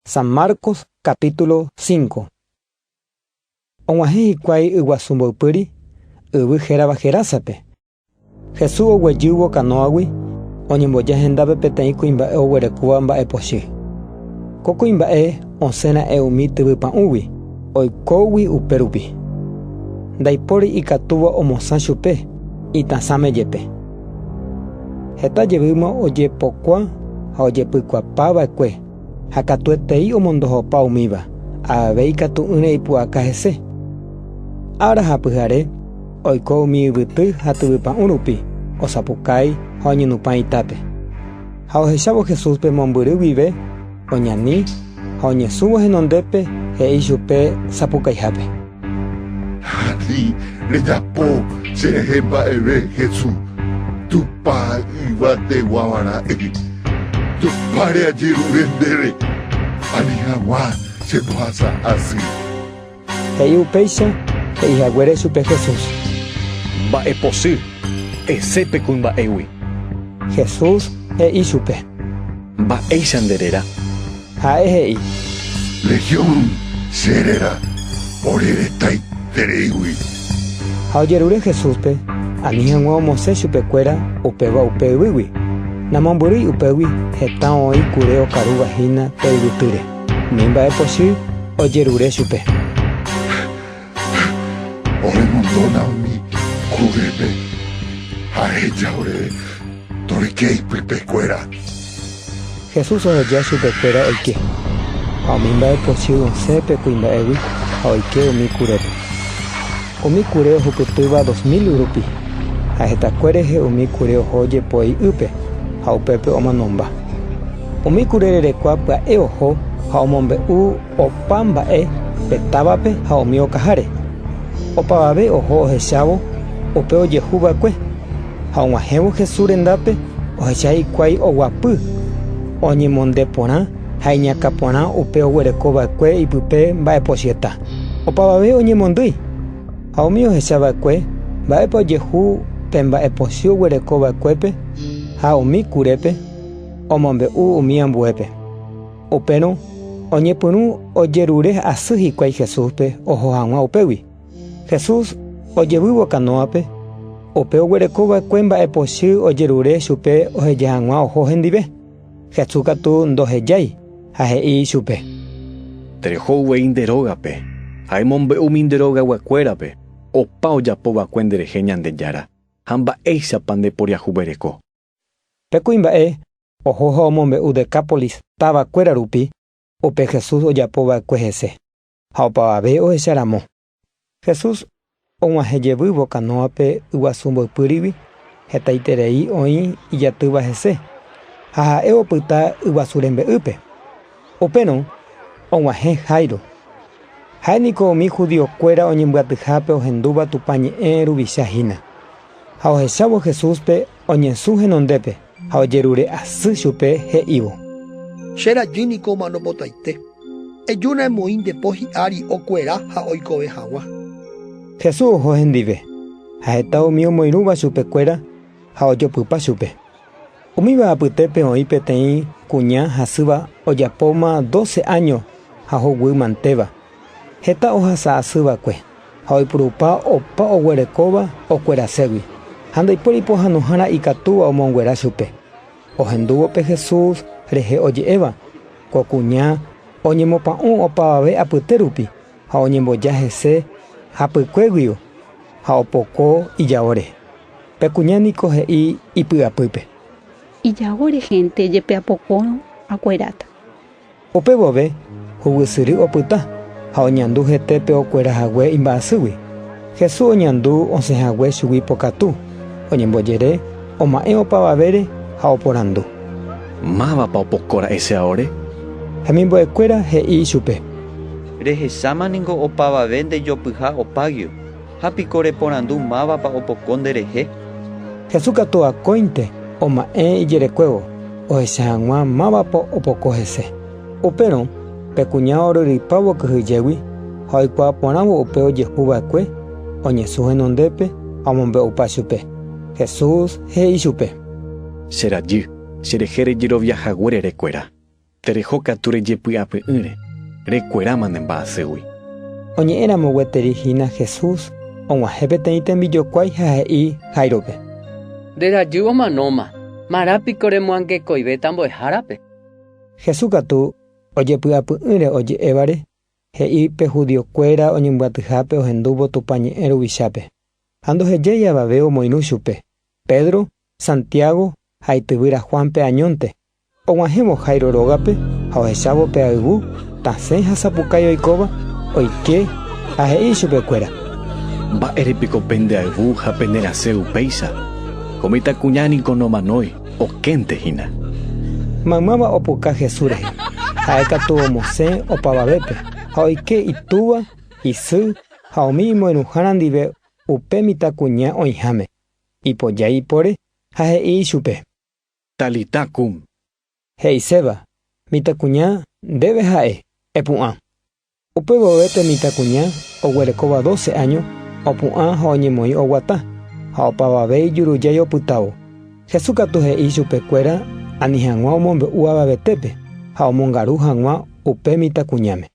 San Marcos capítulo 5. Og̃uahẽ hikuái yguasu mboypýri yvy hérava Gerásape. Jesús oguejývo canoagui oñemboja hendápe peteĩ kuimba'e oguerekóva mba'epochy. Ko kuimba'e osẽra'e umi tyvypa'ũgui oikógui upérupi. Ndaipóri ikatúva omosã chupe itasãmejepe. Hetajevýma ojepokua ha ojepykuapava'ekue ha katuetei omondohopa umíva avave ikatu ýre ipu'aka hese. Ára ha pyhare oiko umi yvyty ha tyvypa'ũ rupi osapukái ha oñenupã itápe. Ha ohechávo Jesúspe mombyry guive oñani ha oñesũvo henondépe he'i chupe sapukaihápe. Ani rejapo cherehe mba'eve Jesús tupa yvateguavara'e tupáre ajerure ndére ani hag̃ua chepyhasa asy. He'i upéicha he'ihaguére chupe Jesús. Mba'epochý, esépe kuimba'égui. Jesús he'i chupe. Mba'éicha nderéra. Ha'e he'i. Legión chéréra oreretaitereigui. Ha ojerure Jesúspe ani hag̃ua omosẽ chupekuéra upéva upe yvýgui. Namombyry upégui heta oĩ kure okaru vahína pe yvytýre. Ni mba'epochy ojerure chupe. Oremondóna umi kurépe ha eja ore torekéipypekuéra. Jesús oheja chupekuéra oike. Ha umi mba'epochy osẽpe kuimba'égui ha oike umi kurépe. Umi kure ohupytýva 2000 rupi. Ha hetakuérehe umi kure oho jepoi ýpe ha upépe omanomba. Umi kure rerekua pya'e oho ha omombe'u opa mba'e pe távape ha umi okaháre. Opavave oho ohechávo upe ojehuva'ekue ha og̃uahẽvo Jesús rendápe ohecha hikuái oguapy oñemonde porã ha iñakã porã upe oguerekova'ekue ipype mba'epochieta. Opavave oñemondýi ha umi ohechava'ekue mba'épa ojehu pe mba'epochy oguerekova'ekuépe ha umi kurépe omombe'u umi ambuépe. Upérõ oñepyrũ ojerure asy hikuái Jesúspe oho hag̃ua upégui. Jesús ojevývo canoape upe oguerekova'ekue mba'epochy ojerure chupe oheja hag̃ua oho hendive. Jesús katu ndohejái ha he'i chupe. Terehoguéi nde rógape ha emombe'úmi nde rógaguakuérape opa ojapova'ekue nderehe Ñandejára ha mba'éichapa nde poriahuvereko. Pe kuimba'e oho ha omombe'u Decápolis tavakuéra rupi upe Jesús ojapova'ekue hese ha opavave ohecharamo. Jesús og̃uahẽjevývo canoape yguasu mboypýrigui hetaiterei oĩ ijatýva hese ha ha'e opyta yguasu rembe'ýpe. Upérõ og̃uahẽ Jairo. Ha'éniko umi judiokuéra oñembyatyhápe ohendúva tupañe'ẽ ruvicháhína. Ha ohechávo Jesúspe oñesũ henondépe ha ojerure asy chupe he'ívo. Cherajýniko manopotaite. Ejúnamoĩ ndepo hi'ári okuera ha oikove hag̃ua. Jesús oho hendive ha heta umi omoirũva chupekuéra ha ojopýpa chupe. Umíva apytépe oĩ peteĩ kuña hasýva ojapóma 12 años ha hoguy mantéva. Heta ohasa asývakue ha oipurupa opa oguerekóva okueraségui. Ha ndaipóri pohãnohára ikatúva omonguera chupe. Ohendúvope Jesús rehe oje'éva ko kuña oñemopa'ũ opavave apyte rupi ha oñemboja hese hapykuéguio ha opoko ijaóre. Pe kuña niko he'i ipy'apýpe. Ijaóre gente jepe apokórõ akueráta. Upe vove huguisyry opyta ha oñandu hetépe okuerahague imba'asýgui. Jesús oñandu osẽhague chugui pokatu oñembojere oma'ẽ opavavére ha oporandu. Mávapa opokóra ese aore? Hemimbo'ekuéra he'i chupe. Rehechámaniko opavave ndejopyha opáguio ha piko reporandu mávapa opoko nderehe. Jesús katu akóinte oma'ẽ ijerekuévo ohecha hag̃ua mávapa opoko hese. Upérõ pe kuña oryrypávo kyhyjégui ha oikuaa porãvo upe ojehuva'ekue oñesũ henondépe ha omombe'upa chupe. Jesús he'i chupe. Cherajy, cherehe rejeroviahaguére rekuéra. Tereho kature jepy'apy ýre. Rekuerámane mba'aségui. Oñe'ẽramo gueteri hína Jesús og̃uahẽ peteĩ tembijokuái ha he'i Jairope. Nderajývo manóma. Marapiko remoangekõivéta mbo'ehárape. Jesús katu ojepy'apy'ỹre oje'évare he'i pe judiokuéra oñemboatyhápe ohendúvo tupañe'ẽ ruvichápe. Ha ndohejey avave omoirũ chupe Pedro, Santiago ha ityvýra Juanpe añónte. Og̃uahẽvo Jairo rógape ha ohechávo pe ayvu tasẽ ha sapukái oikóva oike ha he'i chupekuéra. Mba'érepiko pende ayvu ha penderasẽ upéicha. Ko mitãkuñániko nomanói okéntehína. Maymáva opuka Jesús rehe. Ha'e katu omosẽ opavavépe ha oike itúva, isy ha umi imoirũhára ndive upe mitãkuña oĩháme. Ipojái ipore ha he'i chupe. Talita kum. He'iséva, mitãkuña ndéve ha'e, epu'ã. Upe vovépe mitãkuña oguerekóva 12 años opu'ã ha oñemoĩ oguata ha opavave ijurujái opytávo. Jesús katu he'i chupekuéra ani hag̃ua omombe'u avavetépe ha omongaru hag̃ua upe mitãkuñáme.